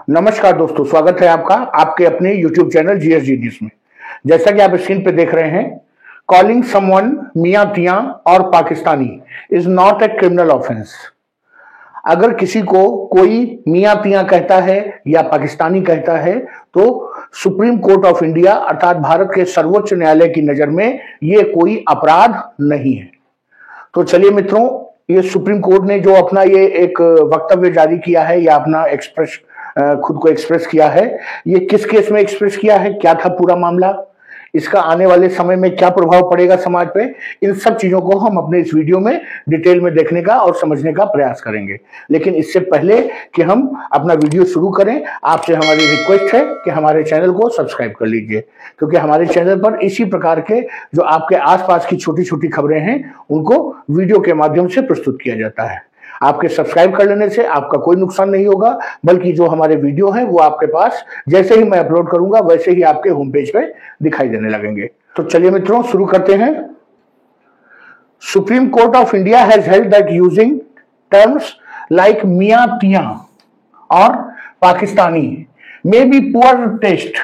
नमस्कार दोस्तों, स्वागत है आपका आपके अपने YouTube चैनल जीएस जीनियस में। जैसा कि आप स्क्रीन पे देख रहे हैं, कॉलिंग समवन मियां तियां और Pakistani is not a criminal offence. अगर किसी को कोई मियां तियां कहता है या पाकिस्तानी कहता है तो सुप्रीम कोर्ट ऑफ इंडिया अर्थात भारत के सर्वोच्च न्यायालय की नजर में ये कोई अपराध नहीं है। तो चलिए मित्रों, ये सुप्रीम कोर्ट ने जो अपना ये एक वक्तव्य जारी किया है या अपना खुद को एक्सप्रेस किया है, ये किस केस में एक्सप्रेस किया है, क्या था पूरा मामला, इसका आने वाले समय में क्या प्रभाव पड़ेगा समाज पे, इन सब चीजों को हम अपने इस वीडियो में डिटेल में देखने का और समझने का प्रयास करेंगे। लेकिन इससे पहले कि हम अपना वीडियो शुरू करें, आपसे हमारी रिक्वेस्ट है कि हमारे चैनल को सब्सक्राइब कर लीजिए, क्योंकि हमारे चैनल पर इसी प्रकार के जो आपके आसपास की छोटी छोटी खबरें हैं उनको वीडियो के माध्यम से प्रस्तुत किया जाता है। आपके सब्सक्राइब कर लेने से आपका कोई नुकसान नहीं होगा, बल्कि जो हमारे वीडियो हैं वो आपके पास जैसे ही मैं अपलोड करूंगा वैसे ही आपके होम पेज पे दिखाई देने लगेंगे। तो चलिए मित्रों, शुरू करते हैं। Supreme Court of India has held that using terms like मियां तियां और Pakistani may be poor taste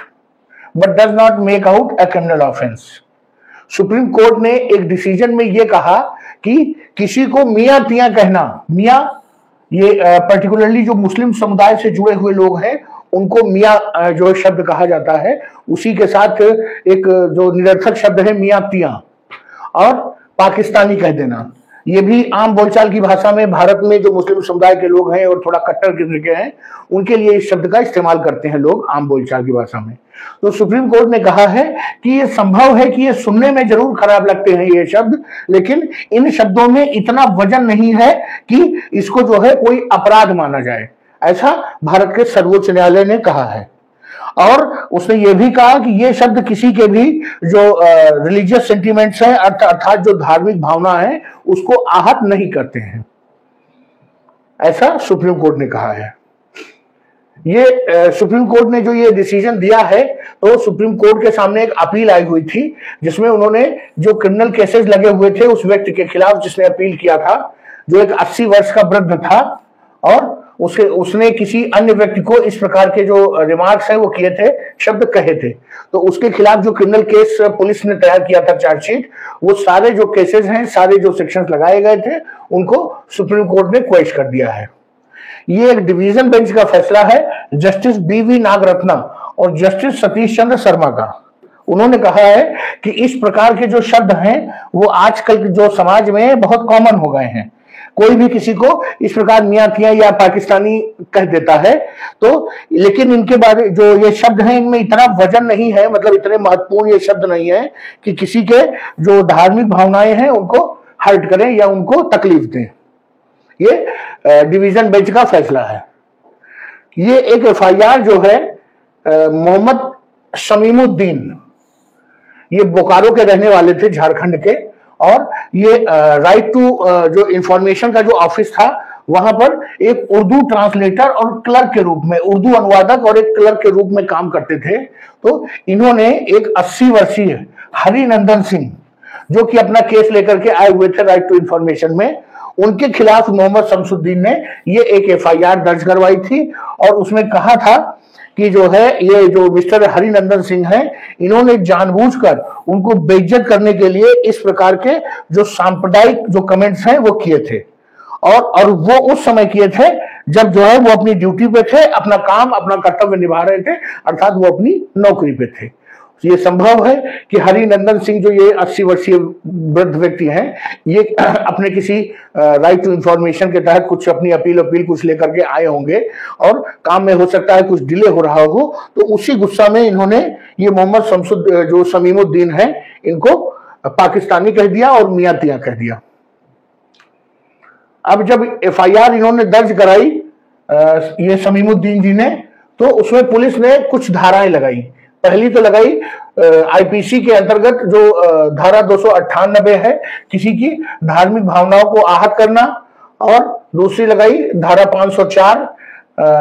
but does not make out a criminal offence. Supreme Court ने एक डिसीजन में यह कहा कि किसी को मियां तियां कहना, मियां ये पर्टिकुलरली जो मुस्लिम समुदाय से जुड़े हुए लोग हैं उनको मियां जो शब्द कहा जाता है, उसी के साथ एक जो निरर्थक शब्द है मियां तियां और पाकिस्तानी कह देना, ये भी आम बोलचाल की भाषा में भारत में जो मुस्लिम समुदाय के लोग हैं और थोड़ा कट्टर किस्म के हैं उनके लिए इस शब्द का इस्तेमाल करते हैं लोग आम बोलचाल की भाषा में। तो सुप्रीम कोर्ट ने कहा है कि ये संभव है कि ये सुनने में जरूर खराब लगते हैं ये शब्द, लेकिन इन शब्दों में इतना वजन नहीं है कि इसको जो है कोई अपराध माना जाए, ऐसा भारत के सर्वोच्च न्यायालय ने कहा है। और उसने ये भी कहा कि ये शब्द किसी के भी जो रिलीजियस सेंटिमेंट्स हैं अर्थात जो धार्मिक भावना है उसको आहत नहीं करते हैं, ऐसा सुप्रीम कोर्ट ने कहा है। ये सुप्रीम कोर्ट ने जो ये डिसीजन दिया है, तो सुप्रीम कोर्ट के सामने एक अपील आई हुई थी जिसमें उन्होंने जो क्रिमिनल केसेस लगे हुए थे उस व्यक्ति के खिलाफ जिसने अपील किया था, जो एक 80 वर्ष का वृद्ध था और उसने किसी अन्य व्यक्ति को इस प्रकार के जो रिमार्क्स हैं वो किए थे, शब्द कहे थे, तो उसके खिलाफ जो क्रिमिनल केस पुलिस ने तैयार किया था चार्जशीट, वो सारे जो केसेस हैं, सारे जो सेक्शंस लगाए गए थे उनको सुप्रीम कोर्ट ने क्वेश कर दिया है। ये एक डिवीजन बेंच का फैसला है जस्टिस BV नागरत्ना और जस्टिस सतीश चंद्र शर्मा का। उन्होंने कहा है कि इस प्रकार के जो शब्द हैं वो आजकल जो समाज में बहुत कॉमन हो गए हैं। कोई भी किसी को इस प्रकार मियां तियां या पाकिस्तानी कह देता है, तो लेकिन इनके बारे जो ये शब्द हैं इनमें इतना वजन नहीं है, मतलब इतने महत्वपूर्ण ये शब्द नहीं है कि किसी के जो धार्मिक भावनाएं हैं उनको हर्ट करें या उनको तकलीफ दें। ये डिवीजन बेंच का फैसला है। ये एक FIR जो है मोहम्मद शमीमुद्दीन, ये बोकारो के रहने वाले थे, झारखंड के, और ये राइट टू जो इंफॉर्मेशन का जो ऑफिस था वहां पर एक उर्दू ट्रांसलेटर और क्लर्क के रूप में, उर्दू अनुवादक और एक क्लर्क के रूप में काम करते थे। तो इन्होंने एक 80 वर्षीय हरिनंदन सिंह जो कि अपना केस लेकर के आए हुए थे राइट टू इंफॉर्मेशन में, उनके खिलाफ मोहम्मद शमसुद्दीन ने ये एक FIR दर्ज करवाई थी और उसमें कहा था कि जो है ये जो मिस्टर हरिनंदन सिंह हैं इन्होंने जानबूझकर उनको बेइज्जत करने के लिए इस प्रकार के जो सांप्रदायिक जो कमेंट्स हैं वो किए थे और वो उस समय किए थे जब जो है वो अपनी ड्यूटी पे थे, अपना काम अपना कर्तव्य निभा रहे थे, अर्थात वो अपनी नौकरी पे थे। ये संभव है कि हरिनंदन सिंह जो ये 80 वर्षीय वृद्ध व्यक्ति हैं, ये अपने किसी राइट टू इंफॉर्मेशन के तहत कुछ अपनी अपील कुछ लेकर के आए होंगे और काम में हो सकता है कुछ डिले हो रहा हो, तो उसी गुस्सा में इन्होंने ये मोहम्मद जो शमीमुद्दीन है इनको पाकिस्तानी कह दिया और मियां तियां कह दिया। अब जब FIR इन्होंने दर्ज कराई ये शमीमुद्दीन जी ने, तो उसमें पुलिस ने कुछ धाराएं लगाई। पहली तो लगाई IPC के अंतर्गत जो धारा 298 है, किसी की धार्मिक भावनाओं को आहत करना, और दूसरी लगाई धारा 504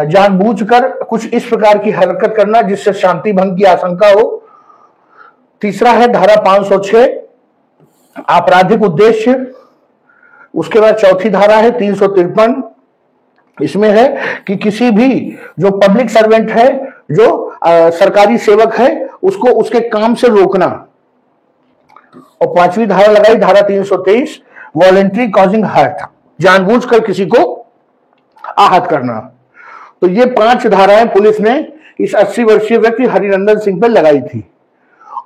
जानबूझकर कुछ इस प्रकार की हरकत करना जिससे शांति भंग की आशंका हो। तीसरा है धारा 506 आपराधिक उद्देश्य। उसके बाद चौथी धारा है 353 इसमें है कि किसी भी जो पब्लिक सर्वेंट है, जो सरकारी सेवक है, उसको उसके काम से रोकना। और 5वीं धारा लगाई, धारा 323, वॉलेंट्री कॉजिंग हर्ट, जानबूझकर किसी को आहत करना। तो ये 5 धाराएं पुलिस ने इस 80 वर्षीय व्यक्ति हरिनंदन सिंह पर लगाई थी।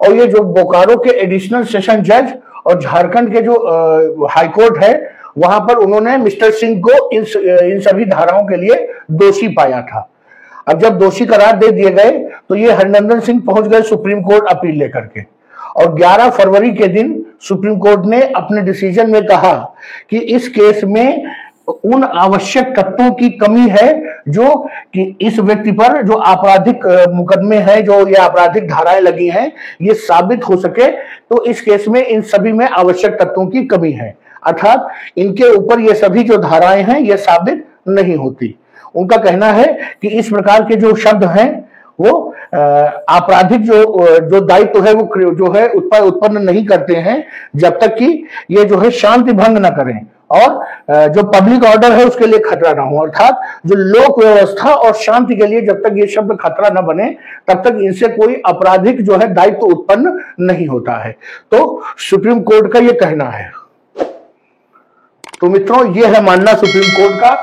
और ये जो बोकारो के एडिशनल सेशन जज और झारखंड के जो हाईकोर्ट है, वहां पर उन्होंने मिस्टर सिंह को इन सभी धाराओं के लिए दोषी पाया था। अब जब दोषी करार दे दिए गए तो ये हरिनंदन सिंह पहुंच गए सुप्रीम कोर्ट अपील लेकर के। और 11 फरवरी के दिन सुप्रीम कोर्ट ने अपने डिसीजन में कहा कि इस केस में उन आवश्यक तत्वों की कमी है जो कि इस व्यक्ति पर जो आपराधिक मुकदमे हैं, जो ये आपराधिक धाराएं लगी हैं, ये साबित हो सके। तो इस केस में इन सभी में आवश्यक तत्वों की कमी है, अर्थात इनके ऊपर ये सभी जो धाराएं हैं ये साबित नहीं होती। उनका कहना है कि इस प्रकार के जो शब्द हैं वो आपराधिक जो दायित्व है वो जो है उत्पन्न नहीं करते हैं जब तक कि ये जो है शांति भंग न करें और जो पब्लिक ऑर्डर है उसके लिए खतरा ना हो। अर्थात जो लोक व्यवस्था और शांति के लिए जब तक ये शब्द खतरा न बने तब तक इनसे कोई आपराधिक जो है दायित्व उत्पन्न नहीं होता है। तो सुप्रीम कोर्ट का ये कहना है। तो मित्रों, ये है मानना सुप्रीम कोर्ट का।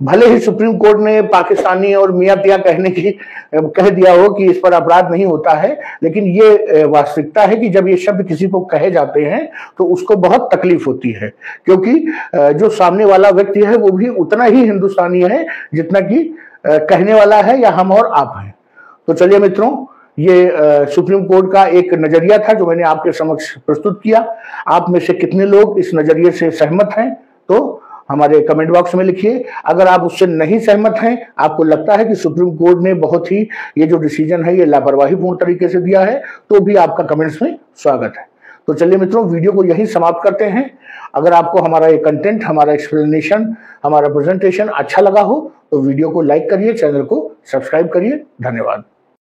भले ही सुप्रीम कोर्ट ने पाकिस्तानी और मियां पिया कह दिया हो कि इस पर अपराध नहीं होता है, लेकिन ये वास्तविकता है कि जब ये शब्द किसी को कहे जाते हैं तो उसको बहुत तकलीफ होती है, क्योंकि जो सामने वाला व्यक्ति है वो भी उतना ही हिंदुस्तानी है जितना कि कहने वाला है या हम और आप हैं। तो चलिए मित्रों, ये सुप्रीम कोर्ट का एक नजरिया था जो मैंने आपके समक्ष प्रस्तुत किया। आप में से कितने लोग इस नजरिए से सहमत हैं तो हमारे कमेंट बॉक्स में लिखिए। अगर आप उससे नहीं सहमत हैं, आपको लगता है कि सुप्रीम कोर्ट ने बहुत ही ये जो डिसीजन है ये लापरवाहीपूर्ण तरीके से दिया है, तो भी आपका कमेंट्स में स्वागत है। तो चलिए मित्रों, वीडियो को यही समाप्त करते हैं। अगर आपको हमारा ये कंटेंट, हमारा एक्सप्लेनेशन, हमारा प्रेजेंटेशन अच्छा लगा हो तो वीडियो को लाइक करिए, चैनल को सब्सक्राइब करिए। धन्यवाद।